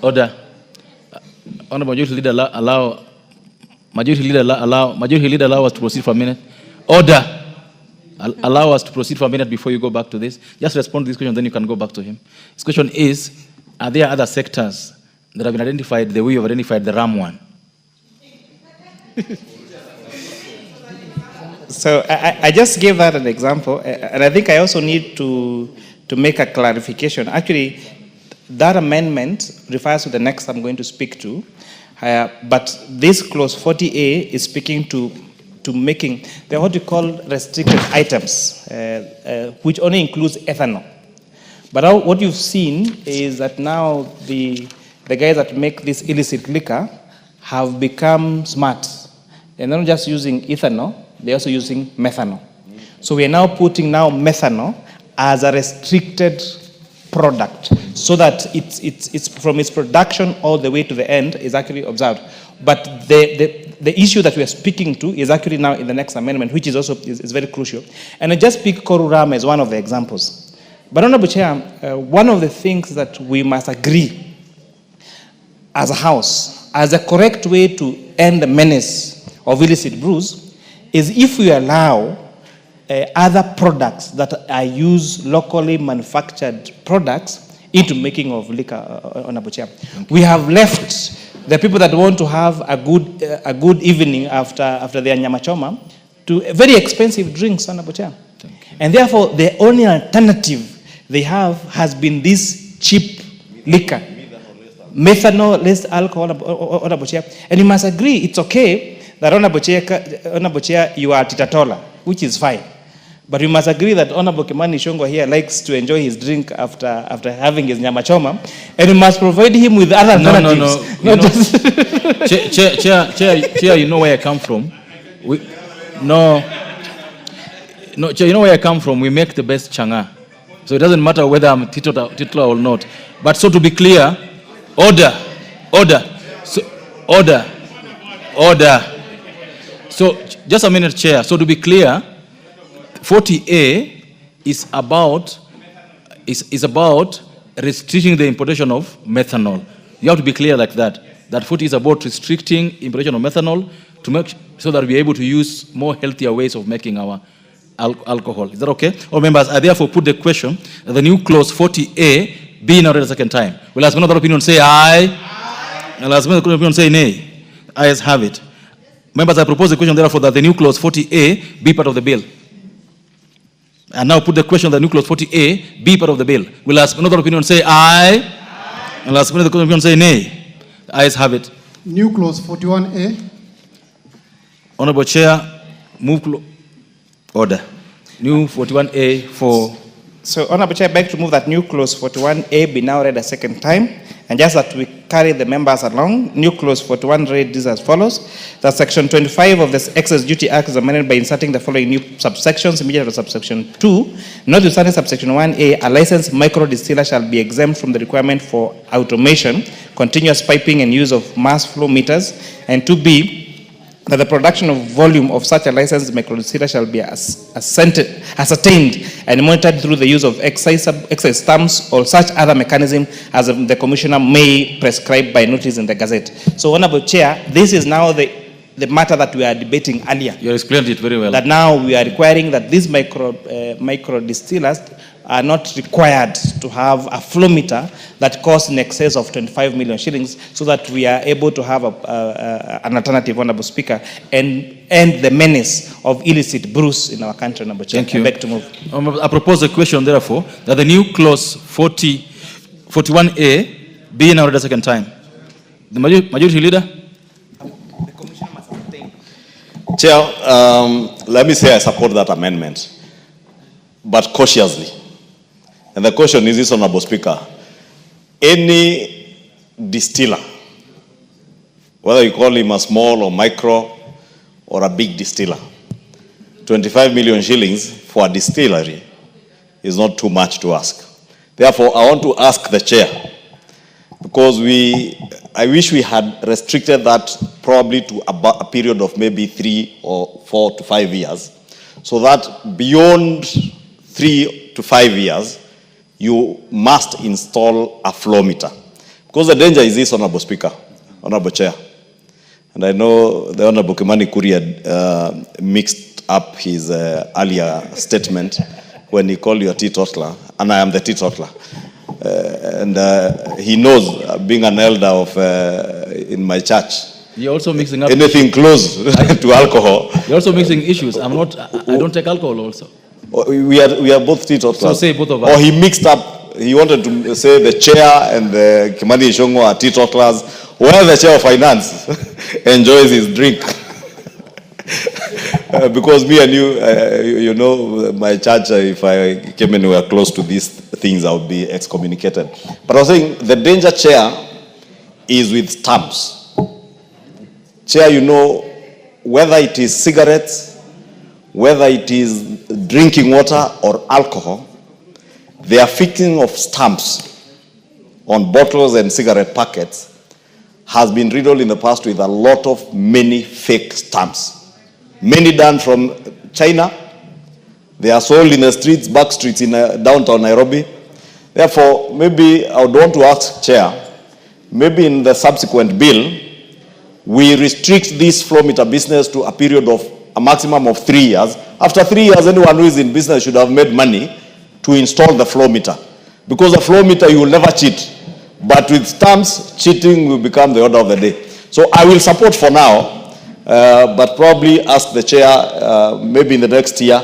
Order. Honorable Majority Leader, Majority Leader allow us to proceed for a minute. Order. Allow us to proceed for a minute before you go back to this. Just respond to this question, then you can go back to him. This question is, are there other sectors that have been identified the way you've identified the RAM one? So I just gave that an example, and I think I also need to make a clarification. Actually, that amendment refers to the next I'm going to speak to, but this clause 40A is speaking to making what we call restricted items, which only includes ethanol. But what you've seen is that now the guys that make this illicit liquor have become smart. They're not just using ethanol, they're also using methanol. So we are now putting methanol as a restricted product, so that it's from its production all the way to the end is actually observed. But the issue that we are speaking to is actually now in the next amendment, which is also is very crucial. And I just pick Koruram as one of the examples. But Honorable Chair, one of the things that we must agree as a House, as a correct way to end the menace of illicit brews, is if we allow other products that are used locally manufactured products into making of liquor, Honorable Chair. We have left the people that want to have a good evening after their nyamachoma to very expensive drinks, Honorable Chair. And therefore, the only alternative they have has been this cheap liquor, methanol, less alcohol, Honorable Chair. And you must agree, it's okay that Honorable Chair, you are titatola, which is fine. But we must agree that Honorable Kimani Shongo here likes to enjoy his drink after having his nyama choma, and we must provide him with other alternatives. Chair, you know where I come from. Chair, you know where I come from. We make the best changa, so it doesn't matter whether I'm titular or not. But so to be clear, order. So just a minute, Chair. So to be clear, 40A is about restricting the importation of methanol. You have to be clear like that. That 40 is about restricting importation of methanol to make so that we're able to use more healthier ways of making our alcohol. Is that okay? All members, I therefore put the question that the new clause 40A be now read a second time. Will ask another opinion say aye. I'll ask another opinion say nay. Ayes have it. Members, I propose the question therefore that the new clause 40A be part of the bill. And now put the question that new clause 40A be part of the bill. We'll ask another opinion say aye. And ask another opinion say nay. The ayes have it. New clause 41A. Honorable Chair, move order. New 41A for. So Honorable Chair, I beg to move that new clause 41A be now read a second time. And just that we carry the members along, new clause 41 read this as follows. That section 25 of the Excess Duty Act is amended by inserting the following new subsections immediately to subsection 2. Notwithstanding subsection 1A, a licensed micro distiller shall be exempt from the requirement for automation, continuous piping and use of mass flow meters. And 2B, that the production of volume of such a licensed micro distiller shall be ascertained and monitored through the use of excise stamps or such other mechanism as the Commissioner may prescribe by notice in the Gazette. So, Honorable Chair, this is now the matter that we are debating earlier. You explained it very well. That now we are requiring that these micro distillers are not required to have a flow meter that costs in excess of 25 million shillings, so that we are able to have an alternative, Honorable Speaker, and end the menace of illicit brews in our country, Honorable Chair. Thank you. I beg to move. I propose a question, therefore, that the new clause 41A be now read a second time. The Majority Leader. The Commissioner must obtain. Chair, let me say I support that amendment, but cautiously. And the question is this, Honorable Speaker. Any distiller, whether you call him a small or micro or a big distiller, 25 million shillings for a distillery is not too much to ask. Therefore, I want to ask the chair, because I wish we had restricted that probably to a period of maybe 3 or 4 to 5 years, so that beyond 3 to 5 years, you must install a flow meter. Because the danger is this, Honorable Speaker, Honorable Chair. And I know the Honorable Kimani Kuria mixed up his earlier statement when he called you a teetotaler, and I am the teetotaler. And he knows, being an elder of in my church, You're also mixing up anything close to alcohol. You're also mixing issues. I don't take alcohol also. We are both teetotalers. So say both of us. Or he mixed up, he wanted to say the chair and the Kimani Ichung'wa are teetotalers, while the chair of finance enjoys his drink. Because me and you, you know, my church, if I came anywhere close to these things, I would be excommunicated. But I was saying the danger, Chair, is with stamps. Chair, you know, whether it is cigarettes, whether it is drinking water or alcohol, the affixing of stamps on bottles and cigarette packets has been riddled in the past with a lot of many fake stamps. Many done from China. They are sold in the streets, back streets in downtown Nairobi. Therefore, maybe I would want to ask Chair, maybe in the subsequent bill, we restrict this flow meter business to a period of a maximum of 3 years. After 3 years, anyone who is in business should have made money to install the flow meter. Because the flow meter, you will never cheat. But with stamps, cheating will become the order of the day. So I will support for now, but probably ask the chair, maybe in the next year,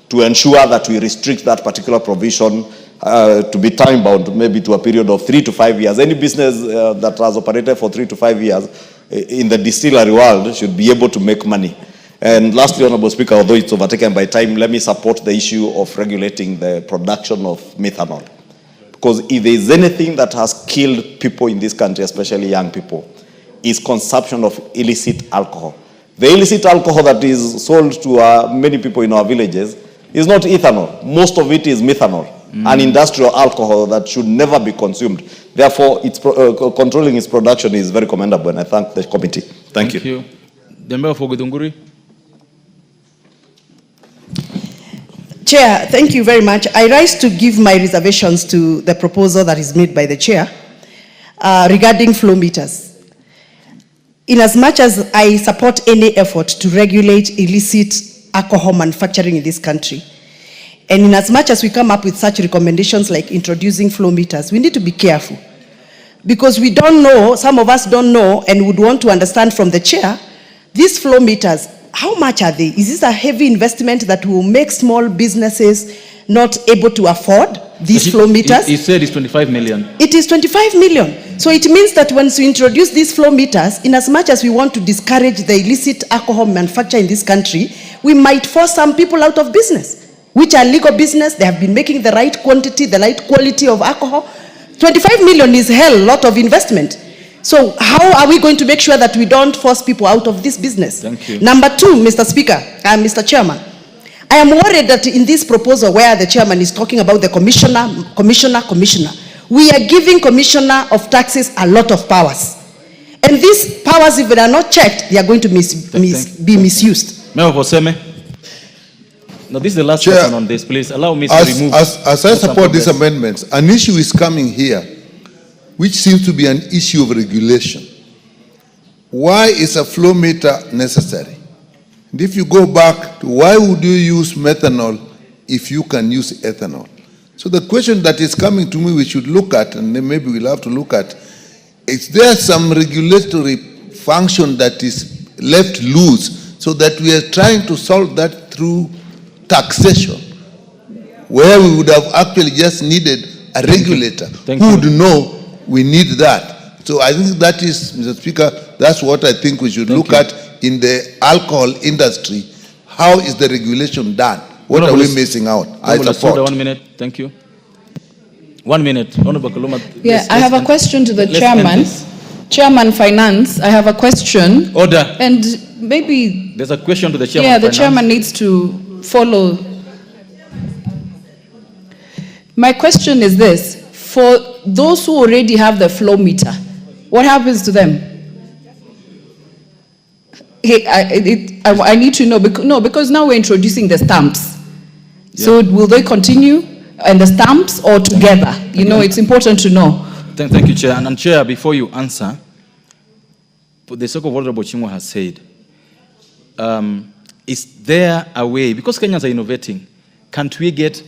to ensure that we restrict that particular provision to be time-bound, maybe to a period of 3 to 5 years. Any business that has operated for 3 to 5 years in the distillery world should be able to make money. And lastly, Honorable Speaker, although it's overtaken by time, let me support the issue of regulating the production of methanol. Because if there is anything that has killed people in this country, especially young people, is consumption of illicit alcohol. The illicit alcohol that is sold to many people in our villages is not ethanol. Most of it is methanol, an industrial alcohol that should never be consumed. Therefore, controlling its production is very commendable, and I thank the committee. Thank you. The member for Githunguri. Chair, thank you very much. I rise to give my reservations to the proposal that is made by the chair regarding flow meters. In as much as I support any effort to regulate illicit alcohol manufacturing in this country, and in as much as we come up with such recommendations like introducing flow meters, we need to be careful. Because we don't know, some of us don't know, and would want to understand from the chair, these flow meters, how much are they? Is this a heavy investment that will make small businesses not able to afford these flow meters? He said it's 25 million. It is 25 million. So it means that once we introduce these flow meters, in as much as we want to discourage the illicit alcohol manufacture in this country, we might force some people out of business, which are legal business. They have been making the right quantity, the right quality of alcohol. 25 million is hell lot of investment. So how are we going to make sure that we don't force people out of this business? Thank you. Number two, Mr. Speaker and Mr. Chairman, I am worried that in this proposal where the chairman is talking about the commissioner, we are giving commissioner of taxes a lot of powers. And these powers, if they are not checked, they are going to be misused. Member for Seme. Now this is the last question on this. Please allow me to remove. As I support these amendments, an issue is coming here, which seems to be an issue of regulation. Why is a flow meter necessary? And if you go back to why would you use methanol if you can use ethanol? So the question that is coming to me we should look at, and then maybe we'll have to look at, is there some regulatory function that is left loose so that we are trying to solve that through taxation, where we would have actually just needed a regulator who would know we need that. So I think that is, Mr. Speaker, that's what I think we should look at in the alcohol industry. How is the regulation done? What are we missing out? I support. 1 minute. Thank you. 1 minute. Honorable Kaluma. Yeah, I have a question to the chairman. Chairman Finance, I have a question. Order. And maybe... There's a question to the chairman. Yeah, the chairman needs to follow. My question is this. For those who already have the flow meter, what happens to them? I need to know, because now we're introducing the stamps. Yeah. So will they continue and the stamps or together? You know, it's important to know. Thank you, Chair. And Chair, before you answer, for the sake of what Honorable Chimwa has said, is there a way, because Kenyans are innovating, can't we get